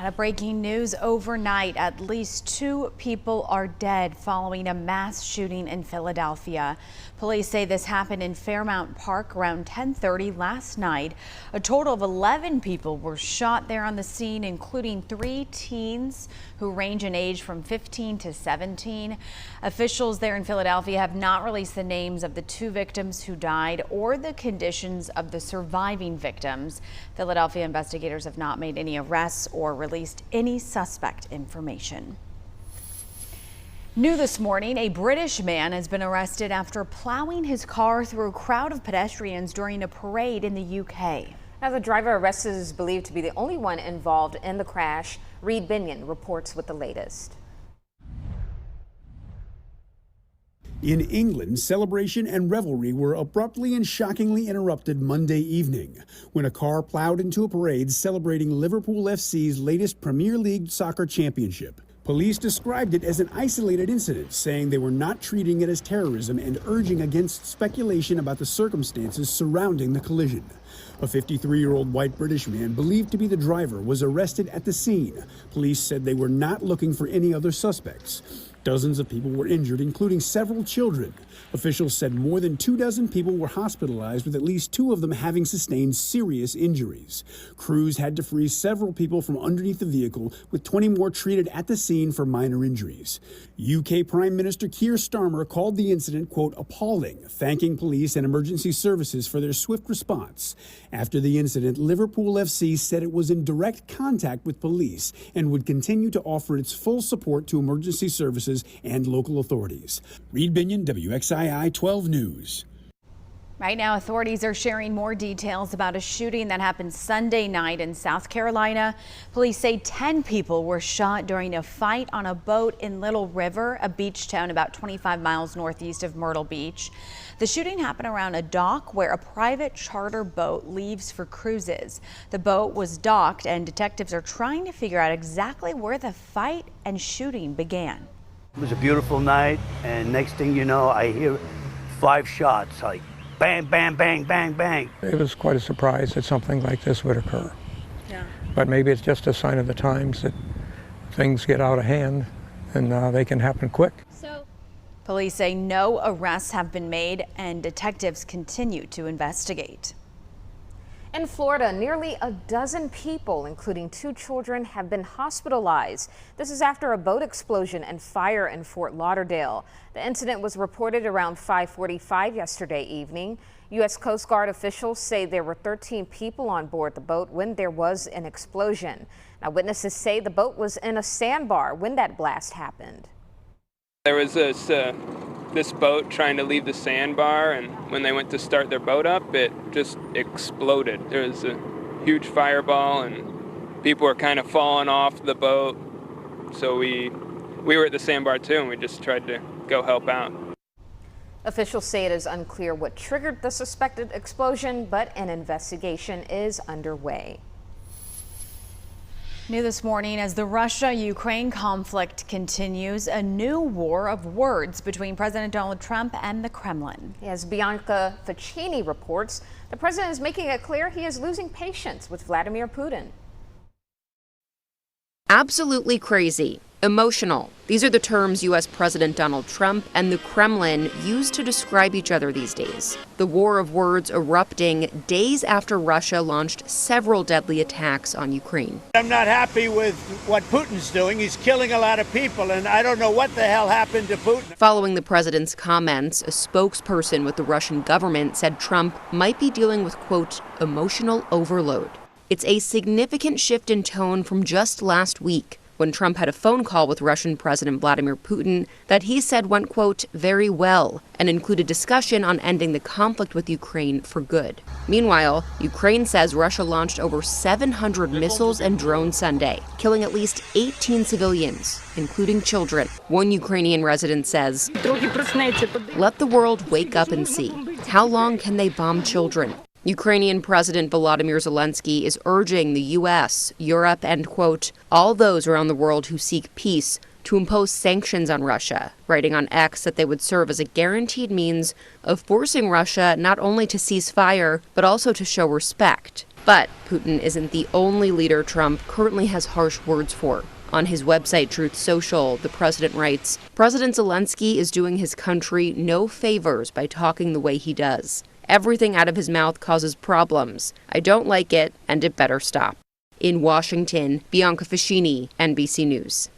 Out of breaking news overnight, at least 2 people are dead following a mass shooting in Philadelphia. Police say this happened in Fairmount Park around 10:30 last night. A total of 11 people were shot there on the scene, including 3 teens who range in age from 15 to 17. Officials there in Philadelphia have not released the names of the 2 victims who died or the conditions of the surviving victims. Philadelphia investigators have not made any arrests or released any suspect information. New this morning, a British man has been arrested after plowing his car through a crowd of pedestrians during a parade in the UK. Now, the driver arrested is believed to be the only one involved in the crash. Reed Binion reports with the latest. In England, celebration and revelry were abruptly and shockingly interrupted Monday evening when a car plowed into a parade celebrating Liverpool FC's latest Premier League soccer championship. Police described it as an isolated incident, saying they were not treating it as terrorism and urging against speculation about the circumstances surrounding the collision. A 53-year-old white British man believed to be the driver was arrested at the scene. Police said they were not looking for any other suspects. Dozens of people were injured, including several children. Officials said more than 24 people were hospitalized, with at least 2 of them having sustained serious injuries. Crews had to free several people from underneath the vehicle, with 20 more treated at the scene for minor injuries. UK Prime Minister Keir Starmer called the incident, quote, appalling, thanking police and emergency services for their swift response. After the incident, Liverpool FC said it was in direct contact with police and would continue to offer its full support to emergency services and local authorities. Reed Binion, WXII 12 News. Right now, authorities are sharing more details about a shooting that happened Sunday night in South Carolina. Police say 10 people were shot during a fight on a boat in Little River, a beach town about 25 miles northeast of Myrtle Beach. The shooting happened around a dock where a private charter boat leaves for cruises. The boat was docked and detectives are trying to figure out exactly where the fight and shooting began. It was a beautiful night, and next thing you know, I hear 5 shots, like bang, bang, bang, bang, bang. It was quite a surprise that something like this would occur. Yeah. But maybe it's just a sign of the times that things get out of hand and they can happen quick. Police say no arrests have been made and detectives continue to investigate. In Florida, nearly a dozen people, including 2 children, have been hospitalized. This is after a boat explosion and fire in Fort Lauderdale. The incident was reported around 5:45 yesterday evening. U.S. Coast Guard officials say there were 13 people on board the boat when there was an explosion. Now, witnesses say the boat was in a sandbar when that blast happened. There was this boat trying to leave the sandbar, and when they went to start their boat up, it just exploded. There was a huge fireball, and people were kind of falling off the boat. So we were at the sandbar too, and we just tried to go help out. Officials say it is unclear what triggered the suspected explosion, but an investigation is underway. New this morning, as the Russia-Ukraine conflict continues, a new war of words between President Donald Trump and the Kremlin. As Bianca Ficini reports, the president is making it clear he is losing patience with Vladimir Putin. Absolutely crazy. Emotional. These are the terms U.S. President Donald Trump and the Kremlin use to describe each other these days. The war of words erupting days after Russia launched several deadly attacks on Ukraine. I'm not happy with what Putin's doing. He's killing a lot of people, and I don't know what the hell happened to Putin. Following the president's comments, a spokesperson with the Russian government said Trump might be dealing with, quote, emotional overload. It's a significant shift in tone from just last week, when Trump had a phone call with Russian President Vladimir Putin that he said went, quote, very well, and included discussion on ending the conflict with Ukraine for good. Meanwhile, Ukraine says Russia launched over 700 missiles and drones Sunday, killing at least 18 civilians, including children. One Ukrainian resident says, let the world wake up and see. How long can they bomb children? Ukrainian President Volodymyr Zelensky is urging the U.S., Europe, and, quote, all those around the world who seek peace to impose sanctions on Russia, writing on X that they would serve as a guaranteed means of forcing Russia not only to cease fire, but also to show respect. But Putin isn't the only leader Trump currently has harsh words for. On his website, Truth Social, the president writes, President Zelensky is doing his country no favors by talking the way he does. Everything out of his mouth causes problems. I don't like it, and it better stop. In Washington, Bianca Fascini, NBC News.